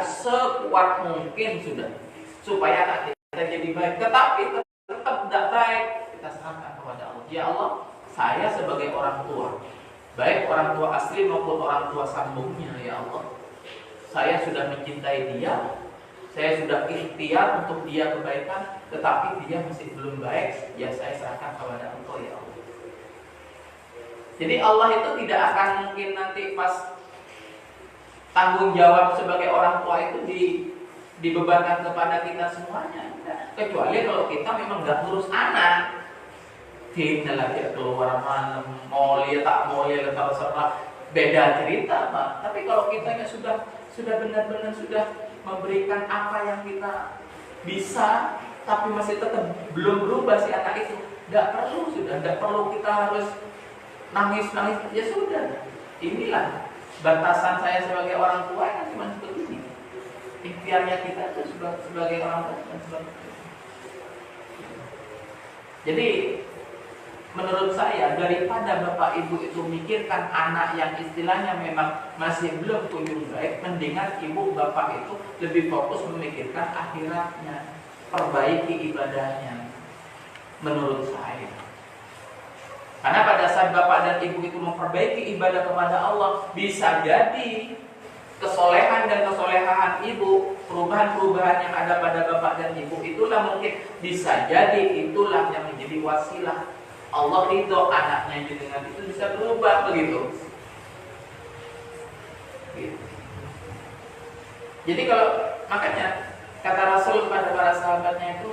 sekuat mungkin sudah supaya anak kita jadi baik. Tetapi tetap tidak baik, kita serahkan kepada Allah. Ya Allah, saya sebagai orang tua, baik orang tua asli maupun orang tua sambungnya, ya Allah, saya sudah mencintai dia, saya sudah ikhtiar untuk dia kebaikan, tetapi dia masih belum baik, ya saya serahkan kepada Engkau, ya Allah. Jadi Allah itu tidak akan mungkin nanti pas tanggung jawab sebagai orang tua itu dibebankan kepada kita semuanya. Kecuali kalau kita memang nggak ngurus anak, kita lagi keluar malam, mau lihat tak mau lihat kalau serah, beda cerita, Pak. Tapi kalau kitanya sudah benar-benar sudah memberikan apa yang kita bisa, tapi masih tetap belum berubah si anak itu, nggak perlu kita harus nangis, ya sudah. Inilah batasan saya sebagai orang tua yang cuma seperti ini. Ikhtiarnya kita itu sebagai orang tua dan sebagainya. Jadi menurut saya, daripada bapak ibu itu mikirkan anak yang istilahnya memang masih belum kunjung baik, mendingan ibu bapak itu lebih fokus memikirkan akhiratnya, perbaiki ibadahnya. Menurut saya, karena pada saat bapak dan ibu itu memperbaiki ibadah kepada Allah, bisa jadi kesolehan dan kesolehan ibu, perubahan-perubahan yang ada pada bapak dan ibu, itulah mungkin bisa jadi itulah yang menjadi wasilah Allah ridho anaknya dengan itu bisa berubah begitu. Gitu. Jadi kalau makanya kata Rasul kepada para sahabatnya itu,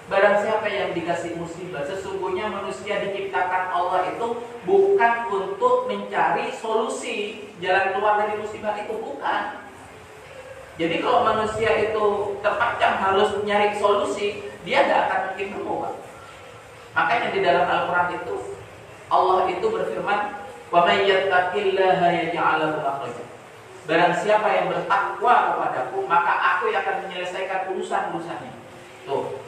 barang siapa yang dikasih musibah, sesungguhnya manusia diciptakan Allah itu bukan untuk mencari solusi jalan keluar dari musibah itu, bukan. Jadi kalau manusia itu terpaksa harus nyari solusi, dia tidak akan mungkin nemu, Pak. Makanya di dalam Al-Quran itu Allah itu berfirman, "Wa may yattaqillaha yaj'al lahu makhraja." Barang siapa yang bertakwa kepadaku, maka aku yang akan menyelesaikan urusan-urusannya. Tuh.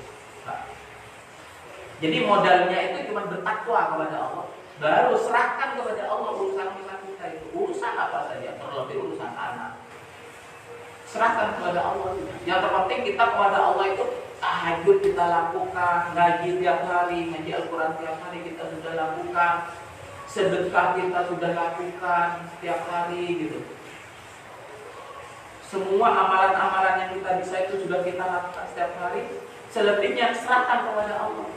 Jadi modalnya itu cuma bertakwa kepada Allah. Baru serahkan kepada Allah urusan-urusan kita itu. Urusan apa saja, terlebih urusan anak. Serahkan kepada Allah. Yang terpenting kita kepada Allah itu tahajud kita lakukan, ngaji tiap hari, ngaji Al-Quran tiap hari kita sudah lakukan, sedekah kita sudah lakukan tiap hari gitu. Semua amalan-amalan yang kita bisa itu sudah kita lakukan setiap hari. Selebihnya serahkan kepada Allah.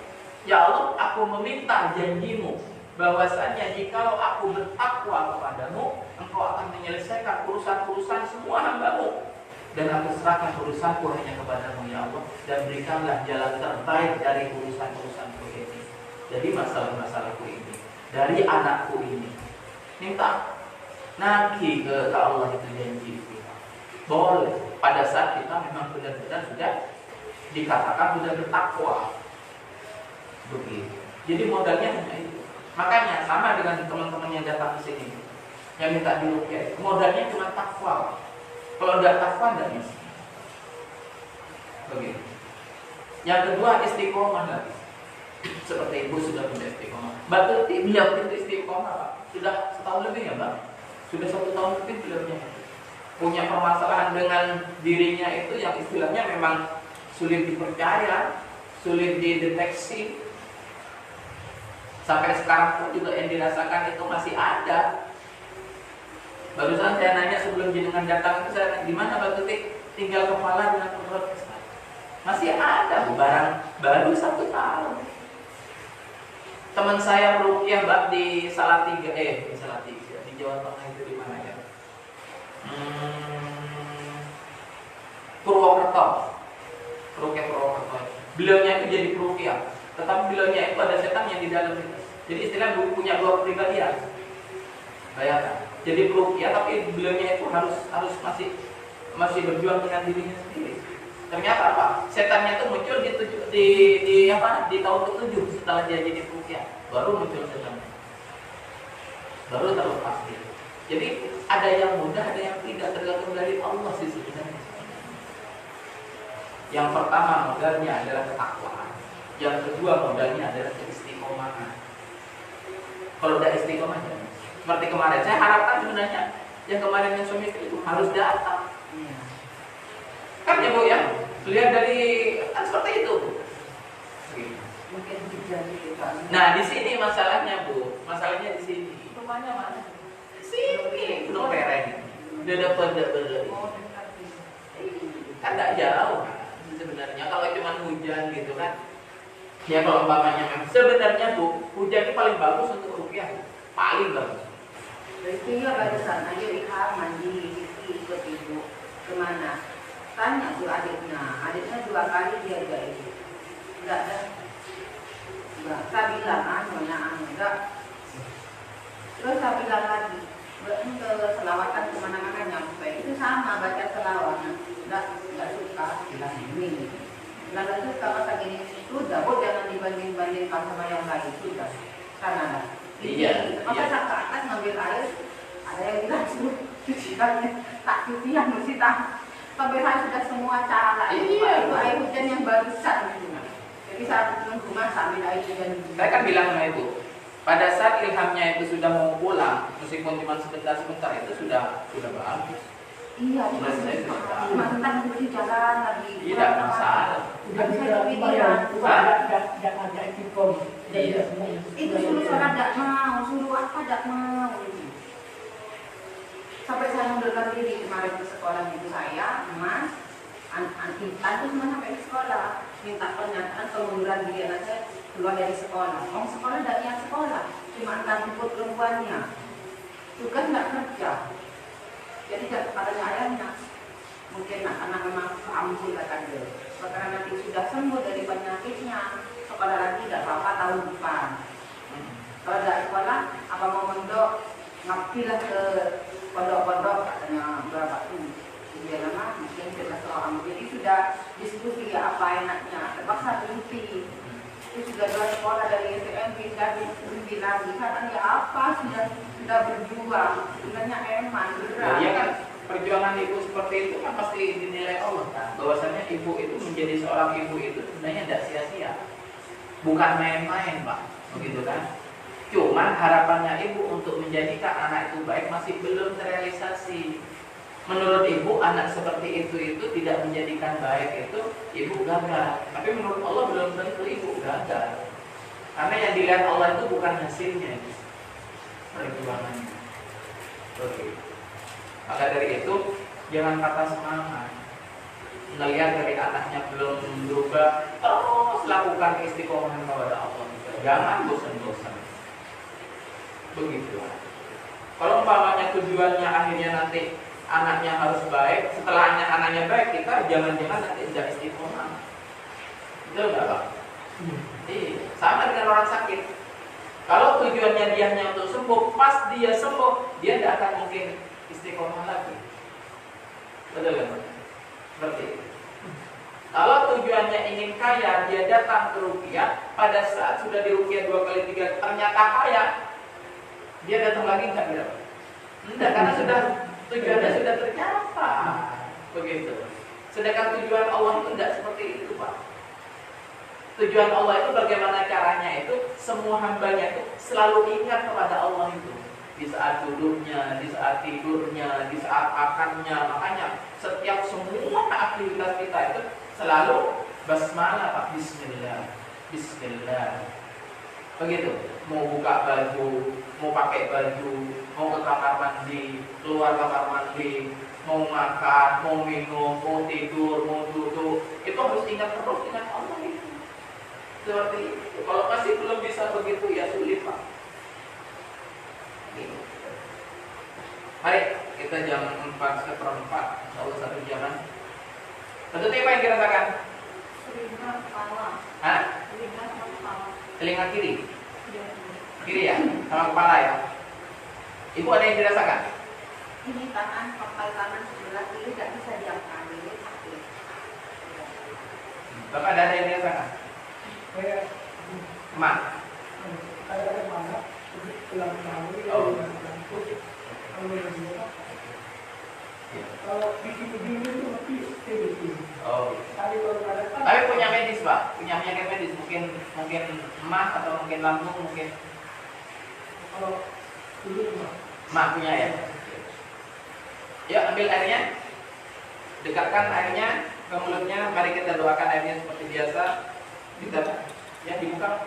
Ya Allah, aku meminta janjimu bahwasanya jikalau aku bertakwa kepadamu, engkau akan menyelesaikan urusan-urusan semua hambamu. Dan aku serahkan urusanku hanya kepadamu, ya Allah. Dan berikanlah jalan terbaik dari urusan-urusanku ini, dari masalah-masalahku ini, dari anakku ini. Minta nagih ke Allah itu janji kita. Boleh pada saat kita memang benar-benar sudah dikatakan sudah bertakwa. Begitu. Jadi modalnya hanya itu. Makanya sama dengan teman-teman yang datang ke sini, yang minta diruqyah, modalnya cuma takwa. Kalau tidak takwa tidak bisa. Begitu. Yang kedua istiqomah lagi. Seperti ibu sudah punya istiqomah. Mbak Tuti beliau itu istiqomah, Pak. Sudah setahun lebih ya, Mbak? Sudah 1 tahun lebih beliaunya. Punya permasalahan dengan dirinya itu yang istilahnya memang sulit dipercaya, sulit dideteksi. Sampai sekarang pun juga yang dirasakan itu masih ada. Barusan saya nanya sebelum jenengan datang itu, saya di mana Mbak Tuti? Tinggal kepala dengan perut. Masih ada barang baru 1 tahun. Teman saya ruqyah, Mbak, di Salatiga, di Jawa Tengah itu di mana ya? Purwokerto. Ruqyah Purwokerto. Beliaunya itu jadi ruqyah, tetapi beliaunya itu ada setan yang di dalam itu. Jadi istilah punya 2 kepribadian. Bayangkan. Jadi ruqyah tapi beliaunya itu harus masih berjuang dengan dirinya sendiri. Ternyata apa? Setannya itu muncul di tahun ke-7 setelah dia jadi ruqyah. Baru muncul setannya. Baru terlepas dia. Jadi ada yang mudah, ada yang tidak, tergantung dari Allah sih sebenarnya. Yang pertama modalnya adalah ketakwaan. Yang kedua modalnya adalah keistiqomahan. Kalau udah istiqomah jangan. Seperti kemarin, saya harapkan sebenarnya yang kemarin yang suami istri itu harus datang. Kan ya Bu ya, lihat dari kan seperti itu. Mungkin hujan gitu kan. Nah di sini masalahnya Bu, masalahnya di sini. Rumahnya mana? Di sini, Gunung Pereng. Udah dapat beli. Kan nggak jauh sebenarnya. Kalau cuma hujan gitu kan, ya kalau umpamanya memang sebenarnya Bu, hujan itu paling bagus untuk rupiah, paling bagus. Jadi ya barusan aja Ilham mandi ikut ibu kemana? Tanya tuh adiknya 2 kali dia ada ibu. Enggak ada. Enggak, saya bilang enggak. Terus saya bilang lagi, ke selawatan kemana-mana nyampe itu sama baca selawat. Enggak suka bilang ini. Enggak suka kata gini, sudah Bu jangan dibanding-bandingkan sama yang lain sudah. Sana lah. Iya. Maka saya ke atas ngambil air, ada yang bilang suruh cuci tangan, tak cuci yang mesti tak. Sampai saya sudah semua cara. Iya. Itu air hujan yang barusan gitu. Jadi saat menunggu masa ambil air hujan. Saya kan bilang sama Ibu, pada saat ilhamnya itu sudah mau pulang, meskipun cuma sebentar itu sudah bagus. Iya, cuma tentang cuci jalan lagi. Tidak masalah. Udah bisa pikiran, tidak ada istiqom. Iya. Itu suruh sholat tidak mau, suruh apa tidak mau. Sampai saya mundurkan diri kemarin ke sekolah ibu saya, Mas, Intan itu cuma sampai ke sekolah, minta pernyataan pengunduran diri anak saya keluar dari sekolah. Orang sekolah tidak niat sekolah, cuma antar jemput perempuannya. Tugas tidak kerja. Jadi katanya ayahnya, mungkin karena memang ambil kata dia. Karena nanti sudah sembuh dari penyakitnya, sekolah lagi tidak apa-apa tahun depan. Kalau tidak sekolah, apa mau mondok, ngapilah ke pondok-pondok katanya berapa tuh. Dia lama mungkin kita soal. Jadi sudah diskusi ya apa enaknya. Terpaksa berhenti. Itu sudah 2 sekolah dari STM pindah lagi. Katanya ya apa sudah berjuang. Sebenarnya eman berat. Ya kan perjuangan ibu seperti itu kan pasti dinilai Allah kan. Bahwasanya ibu itu menjadi seorang ibu itu sebenarnya tidak sia-sia. Bukan main-main Pak, begitu kan? Cuman harapannya ibu untuk menjadikan anak itu baik masih belum terrealisasi. Menurut ibu anak seperti itu tidak menjadikan baik itu ibu gagal. Tapi menurut Allah belum tentu ibu gagal. Karena yang dilihat Allah itu bukan hasilnya, perjuangannya. Oke. Maka dari itu jangan patah semangat. Melihat dari anaknya belum berubah, terus lakukan istiqomah kepada Allah. Jangan bosan-bosan. Begitu. Kalau umpamanya tujuannya akhirnya nanti anaknya harus baik, setelahnya anaknya baik, kita jangan-jangan nanti tidak istiqomah. Betul nggak Pak? Sama dengan orang sakit. Kalau tujuannya dia hanya untuk sembuh, pas dia sembuh, dia tidak akan mungkin istiqomah lagi. Betul nggak Pak? Seperti itu. Kalau tujuannya ingin kaya, dia datang ke rupiah, pada saat sudah di rupiah 2 kali 3 ternyata kaya, dia datang lagi enggak berapa? Enggak, karena tujuannya sudah tercapai. Begitu. Sedangkan tujuan Allah itu tidak seperti itu, Pak. Tujuan Allah itu bagaimana caranya itu semua hambanya itu selalu ingat kepada Allah itu. Di saat duduknya, di saat tidurnya, di saat makannya. Makanya setiap semua aktivitas kita itu selalu basmalah Pak. Bismillah. Bismillah. Begitu. Mau buka baju, mau pakai baju, mau ke kamar mandi, keluar kamar mandi, mau makan, mau minum, mau tidur, mau duduk, itu harus ingat terus dengan Allah itu. Seperti itu. Kalau masih belum bisa begitu ya sulit Pak. Mari kita jam 4:04, kalau 1 jam. Betul apa yang dirasakan? Telinga kepala. Hah? Telinga kepala. Telinga kiri? Kiri ya? Sama kepala ya? Ibu ada yang dirasakan? Ini tangan, kepala kanan sebelah kiri tidak bisa diangkat, ini sakit. Bapak ada yang dirasakan? Kayak Mak? kayak mana? Pulang tahun. Kalau begini itu mesti sedikit. Oh. Tapi kalau ada Tapi punya medis Pak? Punya penyakit medis? Mungkin emas atau mungkin lambung mungkin? kalau dulu mah Mak punya ya? Yuk ambil airnya. Dekatkan airnya ke mulutnya. Mari kita doakan airnya seperti biasa. Kita ya dibuka.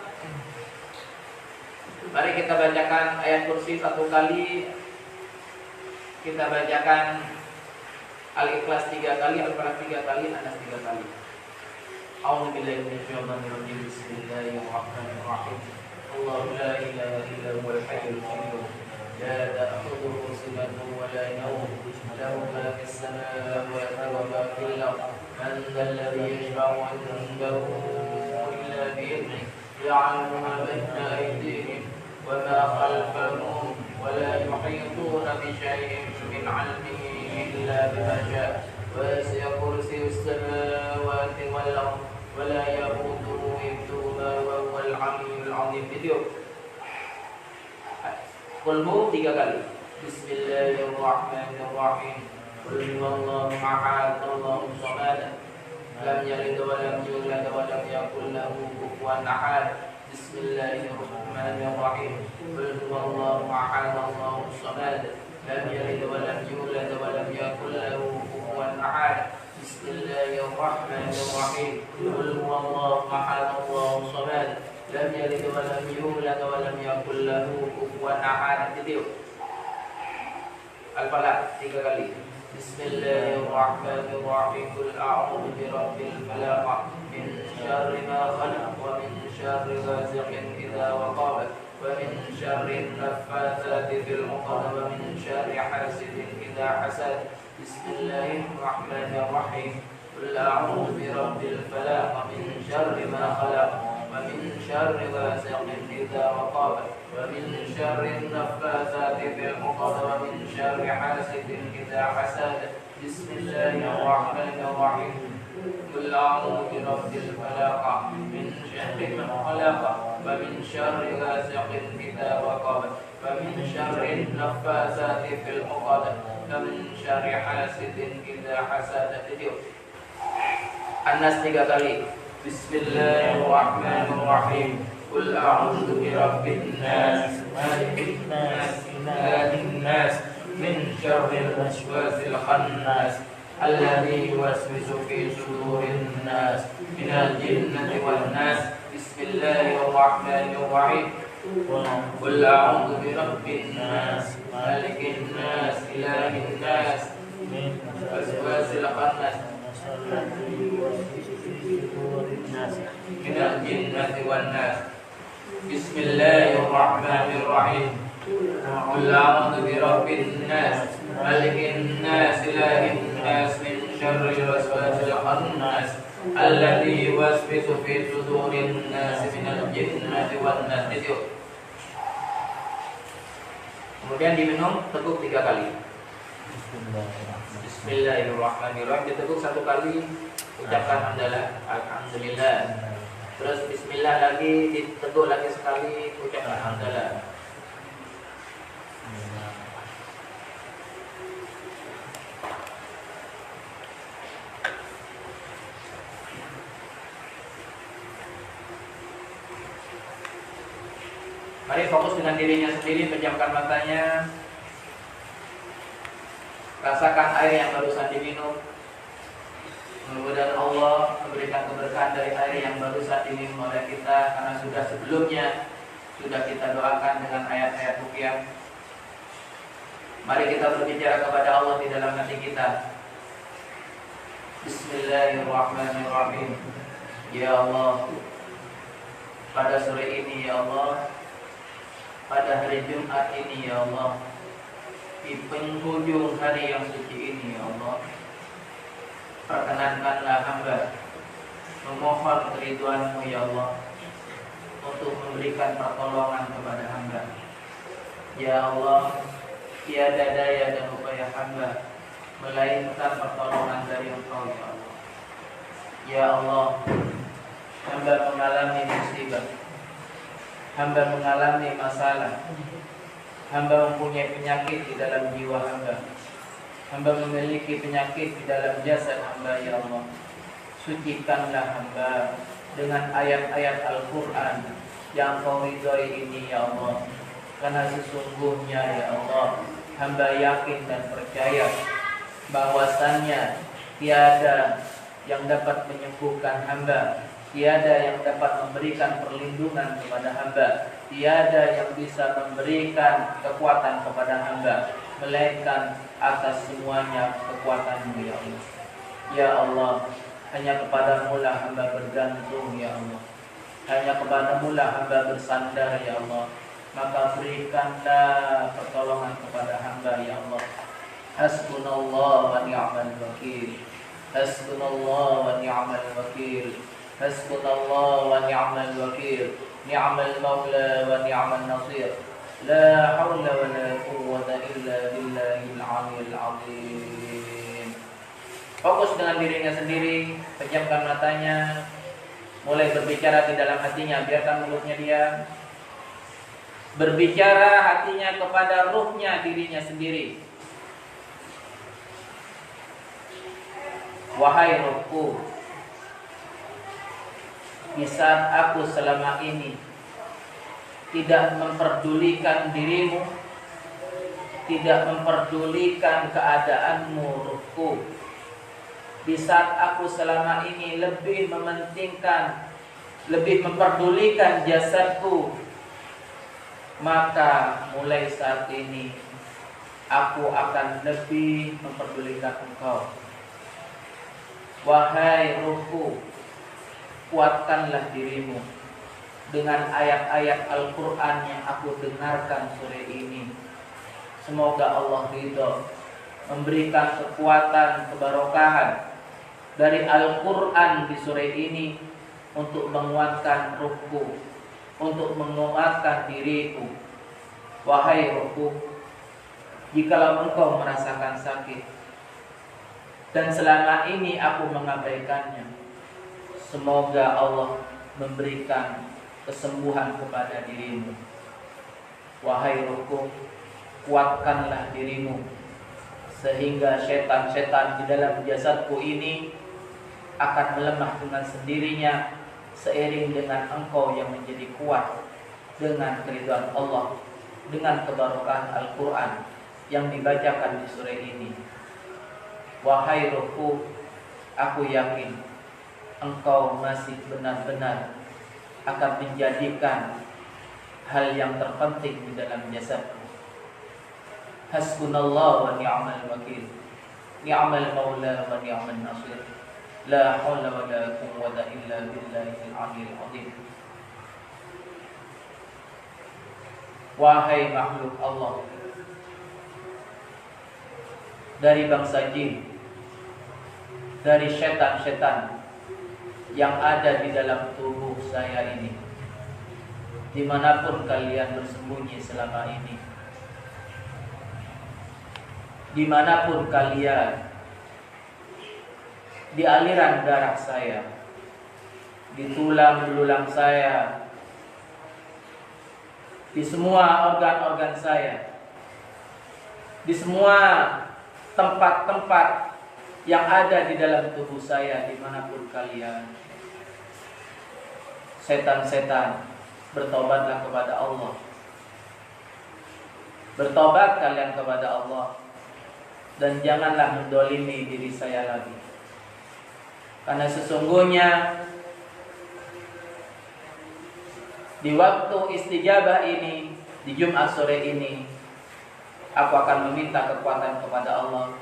Mari kita bacakan ayat kursi 1 kali. Kita bacakan Al-Ikhlas 3 kali, Al-Falaq 3 kali, An-Nas 3 kali. A'udzubillahi minasyaitonir rajim. Bismillahirrahmanirrahim. Allahu la ilaha illa huwal hayyul qayyum. La ta'khudhuhu sinatun wa la nawm. Lahu ma fis samawati wa ma fil ardh. Man dhal ladzi yashfa'u 'indahu illa bi'idhnihi. Ya'lamu ma bayna aydihim wa ma khalfahum wa la yuhituna bi shay'in min 'ilmihi illa bima sha'a. Wasi'a kursiyyuhu as-samawati wal ardh wa la yaquduhu hifdhuhuma wa huwal 'aliyyul 'azim. Video. Qul 3 kali. Bismillahirrahmanirrahim. Qul huwallahu ahad, Allahus samad. Lam yalid wa lam yulad wa lam yakul lahu kufuwan ahad. Bismillahirrahmanirrahim. Qul huwallahu ahad, Allahus samad. Lam yalid wa lam yulad wa lam yakul lahu kufuwan ahad. Bismillahirrahmanirrahim. Qul huwallahu ahad, Allahus samad. Lam yalid wa lam yulad wa lam yakul lahu kufuwan ahad. Al-Falaq 3 kali. Bismillahirrahmanirrahim. Qul a'udzu birabbil falaq min syarri ma khalaq wa min syarri ghasiqin idza waqab wa min syarri naffatsati fil 'uqad wa min syarri hasidin idza hasad. Bismillahirrahmanirrahim. Qul a'udzu birabbil falaq min syarri ma khalaq ومن شر غاسق إذا وقب ومن شر النفاثات في العقد ومن شر حاسد إذا حسد. بسم الله الرحمن الرحيم. قل أعوذ برب الفلق من شر ما خلق ومن شر غاسق إذا وقب ومن شر النفاثات في العقد ومن شر حاسد إذا حسد. An-Nas 3 kali. Bismillahirrahmanirrahim. Qul a'udzu birabbin nas, malikin nas, ilahin nas, min syarril waswasil khannas, alladzi yuwaswisu fi sudurin nas, minal jinnati wan nas. Bismillahirrahmanirrahim. Qul a'udzu birabbin nas, malikin nas, ilahin nas, min waswasil khannas, minal jinnati wan nas. Bismillahirrahmanirrahim. Qul a'udzu birabbin nas, malikin nas, ilahin nas, min syarril waswasil khannas, alladzi yuwaswisu fi sudurin nas, minal jinnati wan nas. Kemudian diminum, teguk 3 kali. Bismillahirrahmanirrahim. Diteguk 1 kali, ucapkan hamdalah, alhamdulillah. Terus bismillah lagi, diteguk lagi sekali, ucapkan hamdalah. Mari fokus dengan dirinya sendiri, pejamkan matanya. Rasakan air yang barusan diminum. Mudah-mudahan Allah memberikan keberkahan dari air yang barusan diminum oleh kita, karena sudah sebelumnya sudah kita doakan dengan ayat-ayat ruqyah. Mari kita berbicara kepada Allah di dalam hati kita. Bismillahirrahmanirrahim. Ya Allah, pada sore ini ya Allah, pada hari Jumat ini ya Allah, di penghujung hari yang suci ini ya Allah, perkenankanlah hamba memohon keridhaan-Mu ya Allah, untuk memberikan pertolongan kepada hamba. Ya Allah, tiada daya dan upaya hamba melainkan pertolongan dari Engkau ya Allah. Ya Allah, hamba mengalami musibah, hamba mengalami masalah, hamba mempunyai penyakit di dalam jiwa hamba, hamba memiliki penyakit di dalam jasad hamba ya Allah. Sucikanlah hamba dengan ayat-ayat Al-Quran yang Kau ridhai ini ya Allah. Karena sesungguhnya ya Allah, hamba yakin dan percaya bahwasannya tiada yang dapat menyembuhkan hamba, tiada yang dapat memberikan perlindungan kepada hamba, tiada yang bisa memberikan kekuatan kepada hamba, melainkan atas semuanya kekuatan-Mu ya Allah. Ya Allah, hanya kepadamu lah hamba bergantung ya Allah. Hanya kepadamu lah hamba bersandar ya Allah. Maka berikanlah pertolongan kepada hamba ya Allah. Hasbunallah wa ni'mal wakil. Hasbunallah wa ni'mal wakil. Hasbunallah wa ni'mal wakil. Ni'mal maula wa ni'mal nasir. La hawla wa la quwwata illa billahil aliyyil azim. Fokus dengan dirinya sendiri, pejamkan matanya, mulai berbicara di dalam hatinya, biarkan mulutnya diam. Berbicara hatinya kepada ruhnya dirinya sendiri. Wahai ruhku, di saat aku selama ini tidak memperdulikan dirimu, tidak memperdulikan keadaanmu ruhku, di saat aku selama ini lebih mementingkan, lebih memperdulikan jasadku, maka mulai saat ini aku akan lebih memperdulikan engkau. Wahai ruhku, kuatkanlah dirimu dengan ayat-ayat Al-Quran yang aku dengarkan sore ini. Semoga Allah ridho, memberikan kekuatan, kebarokahan dari Al-Quran di sore ini untuk menguatkan ruhku, untuk menguatkan diriku. Wahai ruhku, jikalau engkau merasakan sakit dan selama ini aku mengabaikannya, semoga Allah memberikan kesembuhan kepada dirimu. Wahai ruhku, kuatkanlah dirimu sehingga setan-setan di dalam jasadku ini akan melemah dengan sendirinya seiring dengan engkau yang menjadi kuat dengan keridhaan Allah, dengan kebarokahan Al-Quran yang dibacakan di sore ini. Wahai ruhku, aku yakin engkau masih benar-benar akan menjadikan hal yang terpenting di dalam jasadku. Hasbunallah wa ni'mal wakil. Ni'mal maula wa ni'mal nasir. La hawla wa la quwwata illa billahil aliyyil azim. Wahai makhluk Allah, dari bangsa jin, dari setan-setan yang ada di dalam tubuh saya ini, dimanapun kalian bersembunyi selama ini, dimanapun kalian, di aliran darah saya, di tulang belulang saya, di semua organ-organ saya, di semua tempat-tempat yang ada di dalam tubuh saya, dimanapun kalian, setan-setan, bertobatlah kepada Allah. Bertobat kalian kepada Allah, dan janganlah mendolimi diri saya lagi. Karena sesungguhnya di waktu istijabah ini, di Jumat sore ini, aku akan meminta kekuatan kepada Allah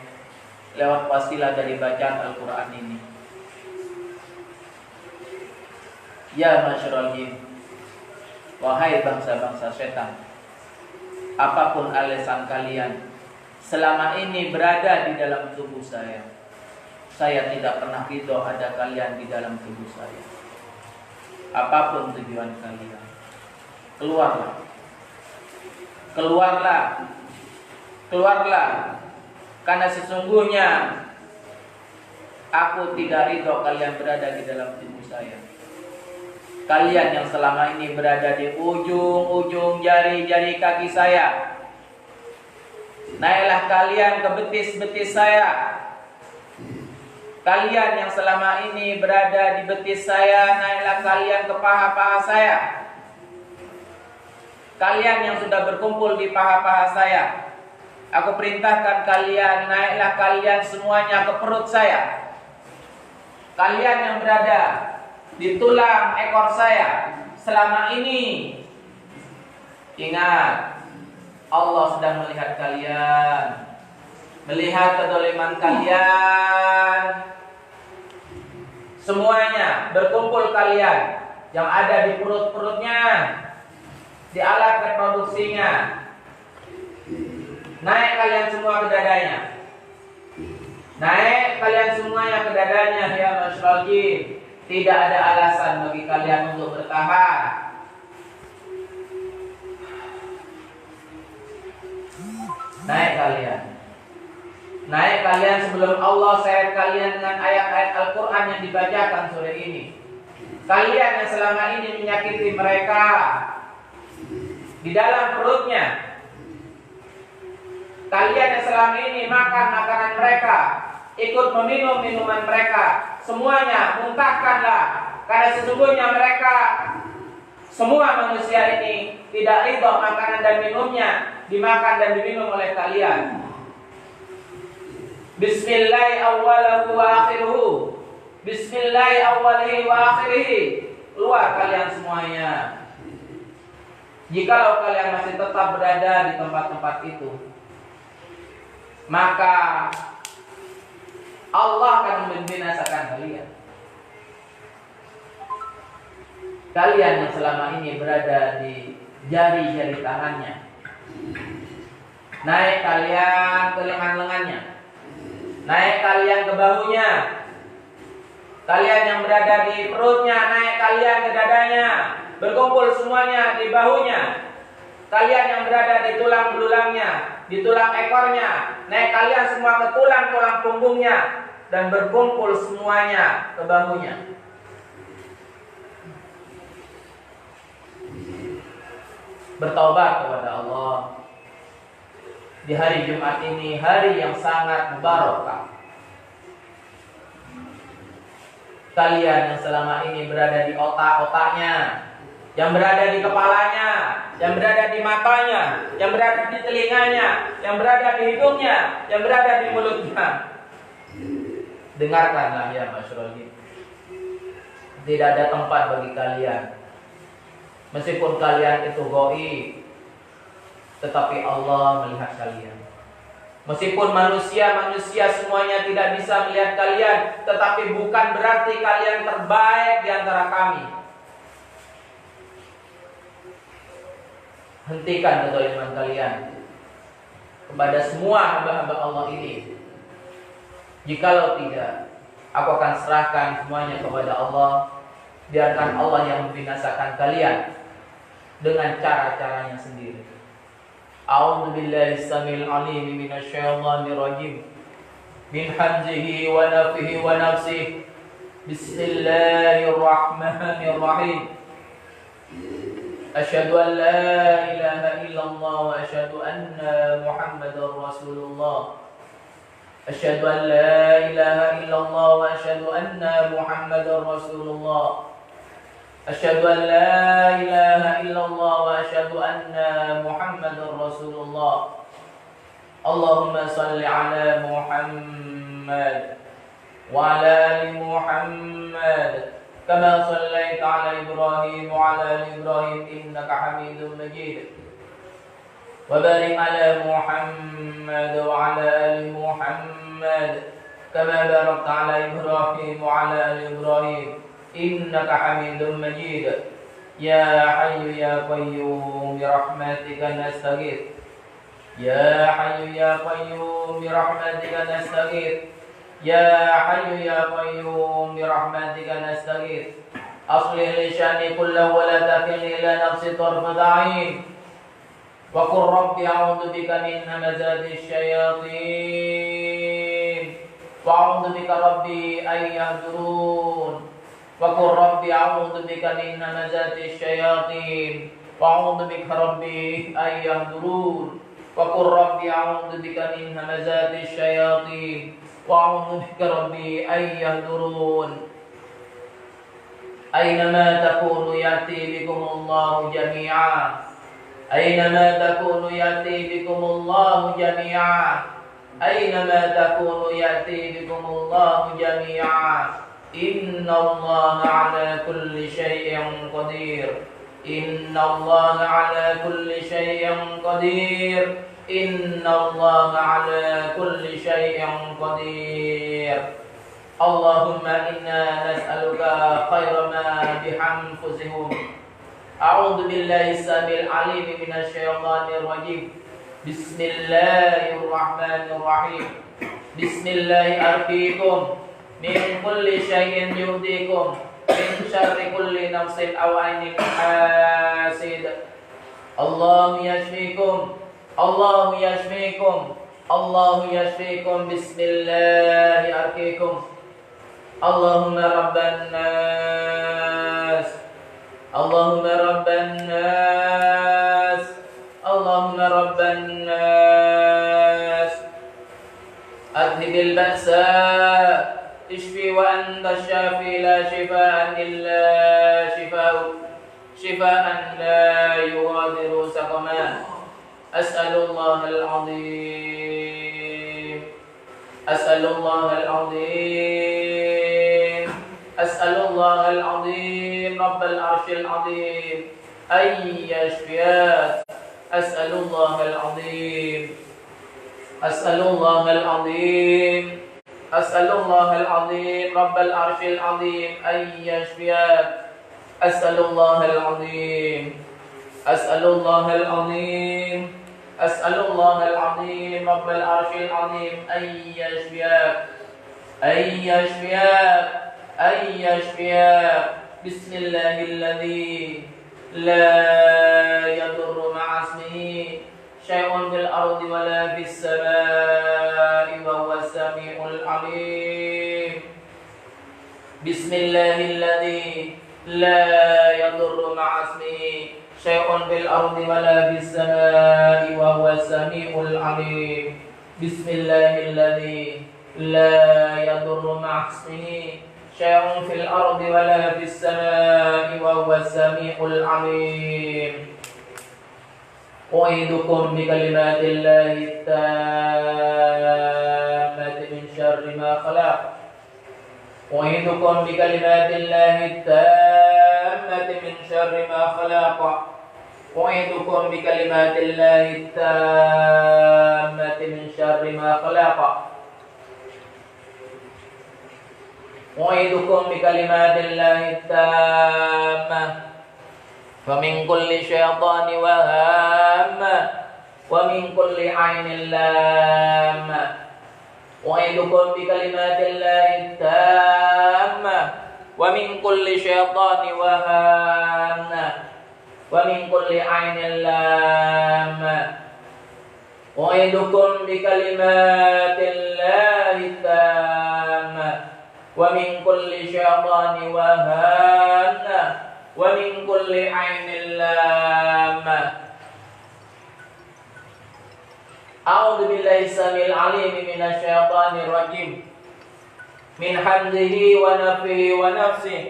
lewat wasilah dari bacaan Al-Quran ini. Ya masyarul jin, wahai bangsa-bangsa setan, apapun alasan kalian selama ini berada di dalam tubuh saya tidak pernah ridho ada kalian di dalam tubuh saya. Apapun tujuan kalian, keluarlah, keluarlah, keluarlah. Karena sesungguhnya aku tidak ridho kalian berada di dalam tubuh saya. Kalian yang selama ini berada di ujung-ujung jari-jari kaki saya, naiklah kalian ke betis-betis saya. Kalian yang selama ini berada di betis saya, naiklah kalian ke paha-paha saya. Kalian yang sudah berkumpul di paha-paha saya, aku perintahkan kalian, naiklah kalian semuanya ke perut saya. kalian yang berada di tulang ekor saya selama ini, ingat, Allah sedang melihat kalian, melihat kezaliman kalian. Semuanya berkumpul kalian yang ada di perut-perutnya, di alat reproduksinya. Naik kalian semua ke dadanya. Naik kalian semuanya ke dadanya, ya masyarakat. Tidak ada alasan bagi kalian untuk bertahan. Naik kalian. Naik kalian sebelum Allah seret kalian dengan ayat-ayat Al-Quran yang dibacakan sore ini. Kalian yang selama ini menyakiti mereka di dalam perutnya, kalian yang selama ini makan makanan mereka, ikut meminum minuman mereka, semuanya muntahkanlah. Karena sesungguhnya mereka, semua manusia ini tidak ridho makanan dan minumnya dimakan dan diminum oleh kalian. Bismillah awwalahu wa akhiruhu. Bismillah awwalihi wa akhirihi. Keluar kalian semuanya. Jikalau kalian masih tetap berada di tempat-tempat itu, maka Allah akan membinasakan kalian. Kalian yang selama ini berada di jari-jari tangannya, naik kalian ke lengan-lengannya, naik kalian ke bahunya. Kalian yang berada di perutnya, naik kalian ke dadanya, berkumpul semuanya di bahunya. Kalian yang berada di tulang belulangnya, di tulang ekornya, naik kalian semua ke tulang-tulang punggungnya dan berkumpul semuanya ke bahunya. Bertaubat kepada Allah di hari Jumat ini, hari yang sangat mubarakah. Kalian yang selama ini berada di otak-otaknya, yang berada di kepalanya, yang berada di matanya, yang berada di telinganya, yang berada di hidungnya, yang berada di mulutnya, dengarkanlah ya masyarakat. Tidak ada tempat bagi kalian. Meskipun kalian itu gaib, tetapi Allah melihat kalian. Meskipun manusia semuanya tidak bisa melihat kalian, tetapi bukan berarti kalian terbaik di antara kami. Hentikan kezaliman kalian kepada semua hamba-hamba Allah ini. Jikalau tidak, aku akan serahkan semuanya kepada Allah. Biarkan Allah yang membinasakan kalian dengan cara-caranya sendiri. A'udzu billahi samil alim minasyaitonir rajim. Min hamzihi wa nafthihi wa nafsihi. Bismillahirrahmanirrahim. Asyhadu an la ilaha illallah wa asyhadu anna Muhammadar Rasulullah. Asyhadu an la ilaha illallah wa asyhadu anna Muhammadar Rasulullah. Asyhadu an la ilaha illallah wa asyhadu anna Muhammadar Rasulullah. Allahumma salli ala Muhammad wa ala ali Muhammad kama sallaita ala Ibrahim wa ala ali Ibrahim innaka Hamidum Majid. Wa barik ala Muhammad wa ala ali Muhammad kama barakta ala Ibrahim wa ala ali Ibrahim innaka Hamidum Majid. Ya Hayyu ya Qayyum bi rahmatika nastaghith. Ya Hayyu ya Qayyum bi rahmatika nastaghith. Ya Hayyu ya Qayyum bi rahmatika nastaghith. Aslih li sya'ni kullahu wa la takilni ila nafsi tarfata 'ain. Wa qur rabbi a'udzu bika min hamazati syayatin. Wa a'udzu bika rabbi an yahdurun. Wa qur rabbi a'udzu bika min hamazati syayatin wa a'udzu bika rabbi an yahdurun. Wa qur rabbi a'udzu bika min hamazati syayatin wa a'udzu bika rabbi an yahdurun. Aynama takunu ya'ti bikumullahu jami'a. Aynama takunu ya'ti bikumullahu jami'a. Aynama takunu ya'ti bikumullahu jami'a. إن الله على كل شيء قدير إن الله على كل شيء قدير إن الله على كل شيء قدير اللهم إنا نسألك خير ما بأنفسهم أعوذ بالله السميع العليم من الشيطان الرجيم بسم الله الرحمن الرحيم بسم الله أرقيكم من كل شيء يؤذيكم من شر كل نفس أو عين حاسد الله يشفيكم الله يشفيكم الله يشفيكم بسم الله أرقيكم اللهم رب الناس اللهم رب الناس اللهم رب الناس أذهب البأساء اشفي وأنت الشافي لا شفاء إلا شفاءك شفاء لا يغادر سقما أسأل الله العظيم أسأل الله العظيم أسأل الله العظيم رب العرش العظيم أن يشفيك أسأل الله العظيم أسأل الله العظيم أسأل الله العظيم رب العرش العظيم أن يشفيك أسأل الله العظيم أسأل الله العظيم أسأل الله العظيم رب العرش العظيم أن يشفيك أن يشفيك أن يشفيك بسم الله الذي لا يضر مع اسمه شيء في الأرض ولا في السماء وهو السميع العليم بسم الله الذي لا يضر مع اسمه شيء في الأرض ولا في السماء وهو السميع العليم بسم الله الذي لا يضر مع اسمه شيء في الأرض ولا في السماء وهو السميع العليم أعيذكم بكلمات الله التامة من شر ما خلق أعيذكم بكلمات الله التامة من شر ما خلق أعيذكم بكلمات الله التامة من شر ما خلق أعيذكم بكلمات الله التامة فمن كل شيطان وهامة ومن كل عين لامة أعيذكم بكلمات الله التامة ومن كل شيطان وهامة ومن كل عين لامة أعيذكم بكلمات الله التامة ومن كل شيطان وهامة ومن كل عين لامة أعوذ بالله السميع العليم من الشيطان الرجيم من حمده ونفخه ونفسه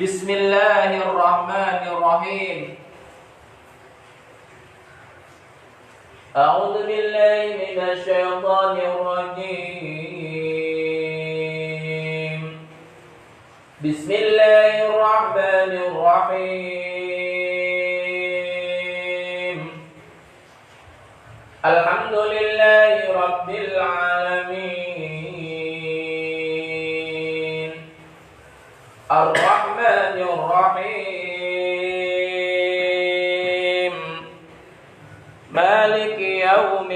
بسم الله الرحمن الرحيم أعوذ بالله من الشيطان الرجيم بسم الله الرحمن الرحيم الحمد لله رب العالمين الرحمن الرحيم مالك يوم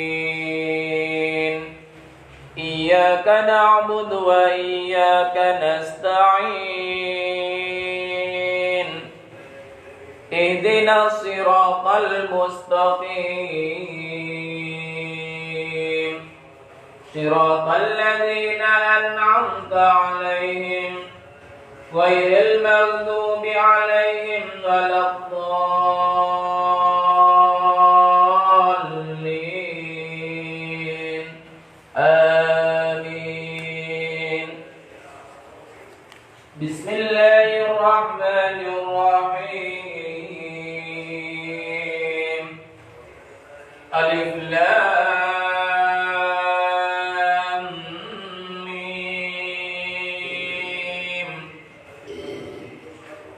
الدين إياك نعبد وإياك نستعين اهدنا الصراط المستقيم صراط الذين أنعمت عليهم غير المغضوب عليهم ولا الضالين آمين بسم الله الرحمن الرحيم ألف لام ميم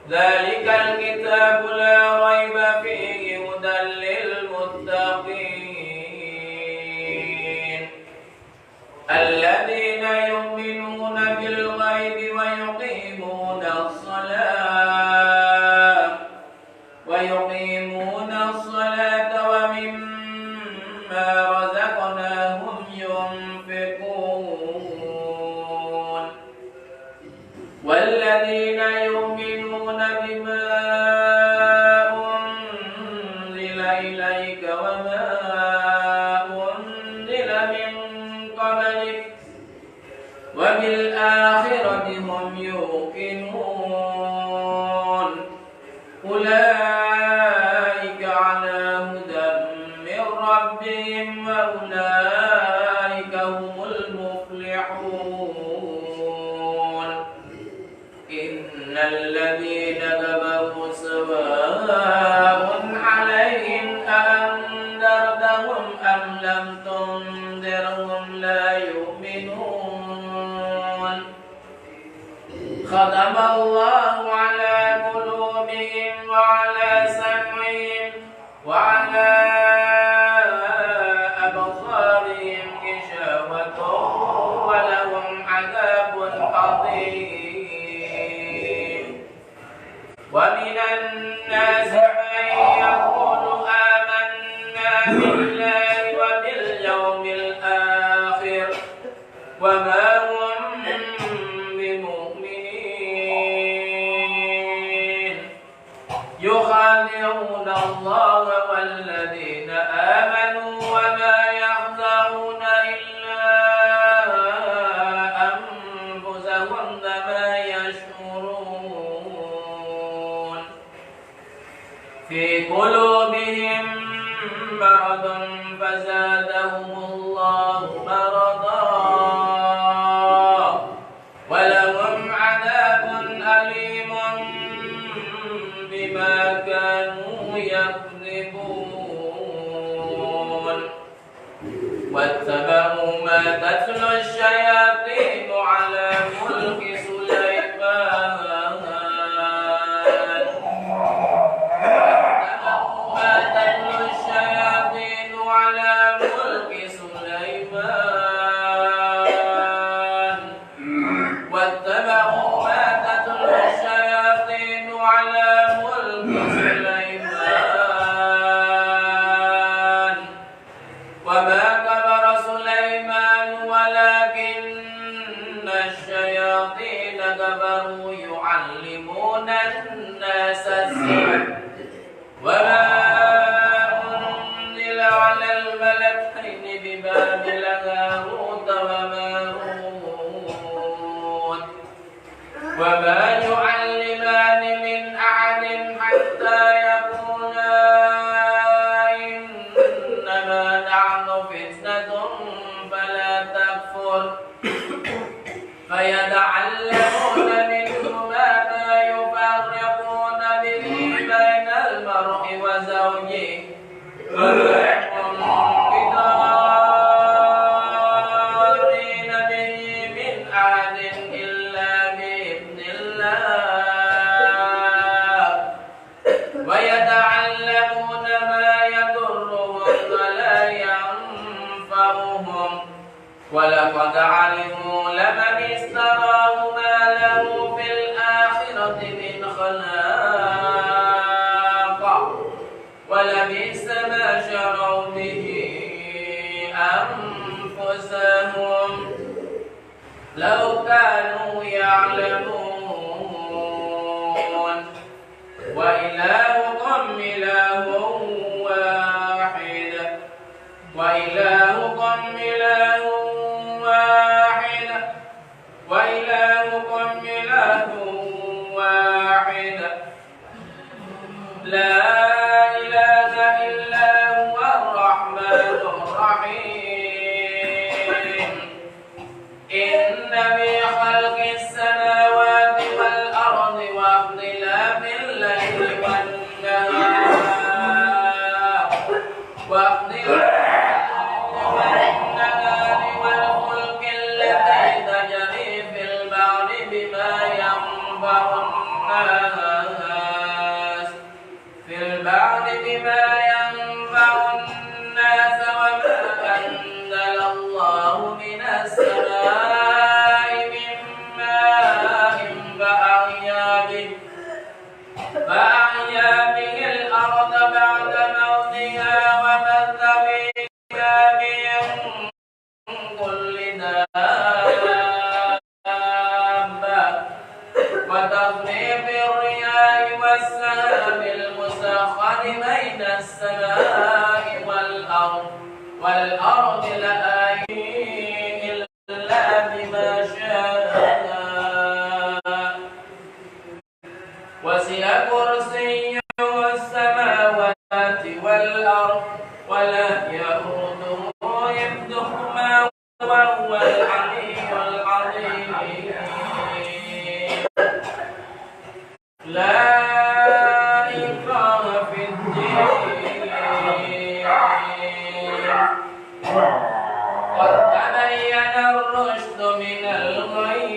Dzalikal kitabu la raiba fihi hudan lil muttaqin alladzina yu'minuna bil ghaibi wa yuqimuna as-salata wa mimma razaqnahum yunfiqun walladzina yu'minuna bima unzila ilayka wa ma unzila min qablik wa bil akhirati hum yuqinun ulaika ala hudan min rabbihim wa ulaika humul muflihun innal ladzina kafaru sawa'un 'alaihim andartahum am lam tunzirhum la yu'minun khatamallahu 'ala qulubihim wa 'ala sam'ihim wa 'ala absarihim ghishawatun wa lahum 'adzabun 'adzim wa minan nasi man yaqulu amanna billahi wa bil yawmil akhir wa ma hum bimu'minin yukhadi'una Allah walladhina amanu wa ma yakhda'una illa anfusahum wa ma yash'urun fi qulubihim maradun fazadahumullahu maradan wa lahum 'adabun alimun bima kanu yakzibun wattaba'u ma tatlu asyayatin 'ala mulki Sulaiman يعلمون الناس السحر وما أنزل على الملكين ببابل هاروت وماروت وما يعلمان من أحد حتى يقولا إنما نحن فتنة فلا تكفر فيتعلمون منهما ما يفرقون به بين المرء وزوجه وما هم بضارين به من أحد إلا بإذن الله ويتعلمون ما يضرهم ولا ينفعهم ولقد علموا لمن اشتراه ما له في الآخرة من خلاق ولبئس ما شروا به أنفسهم لو كانوا يعلمون وإلهكم إله واحد وإلهكم إله واحد وإلهكم إله واحد لا إله إلا هو الرحمن الرحيم إن في خلق السماوات والأرض واختلاف الليل والنهار والفلك التي تجري في البحر بما ينفع الناس والأرض لآية إلا بما شاء وسع كرسيه السماوات والأرض ولا يئوده حفظهما وهو العلي العظيم لا إكراه في الدين قد تبين الرشد من الغي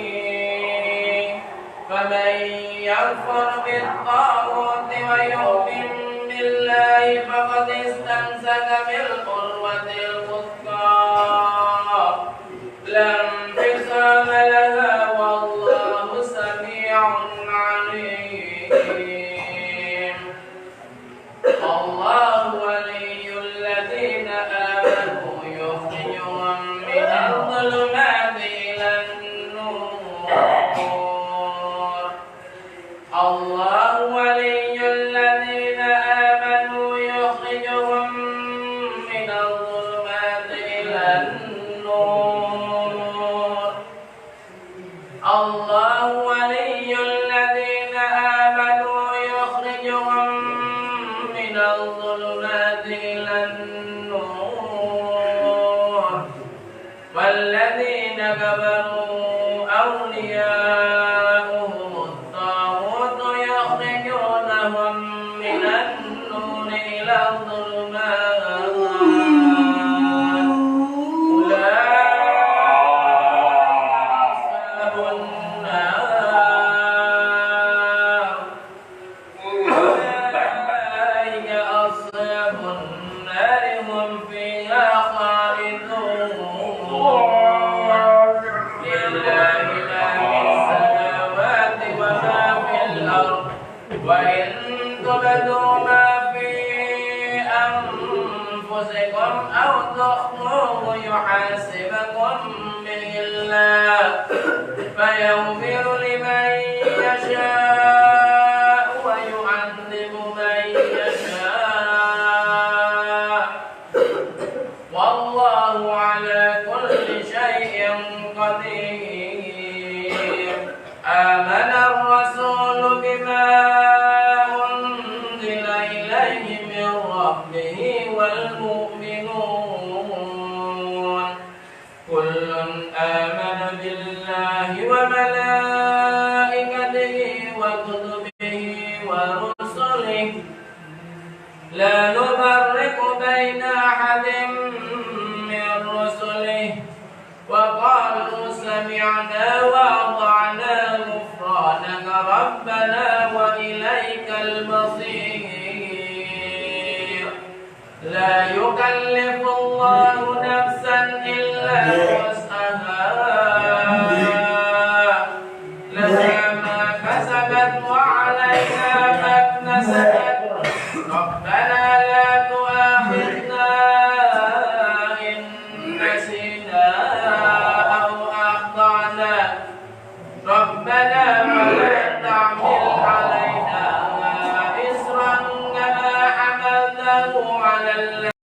فمن يكفر بالطاغوت ويؤمن بالله فقد استمسك بالعروة الوثقى لا انفصام لها والله سميع عليم الله ولي الذين آمنوا يخرجهم من الظلمات إلى النور الله ولي الذين آمنوا يخرجهم من الظلمات إلى النور الله ولي الذين آمنوا يخرجهم من الظلمات إلى النور والذين كفروا أولياؤهم الطاغوت يخرجونهم من النور إلى الظلمات أولئك أصحاب النار هم فيها خالدون لله ما في السماوات وما في الأرض وإن تبدوا ما في أنفسكم أو تخفوه يحاسبكم به الله فيغفر لمن يشاء ويعذب من يشاء والله على كل شيء قدير آمن الرسول بما أنزل إليه من ربه والمؤمنون كل آمن بالله وملائكته وكتبه ورسله لا نفرق بين أحد من رسله وقالوا سمعنا وأطعنا غفرانك ربنا وإليك المصير لا يكلف الله نفسا إلا وسعها لها ما كسبت وعليها ما اكتسبت ربنا لا تؤاخذنا إن نسينا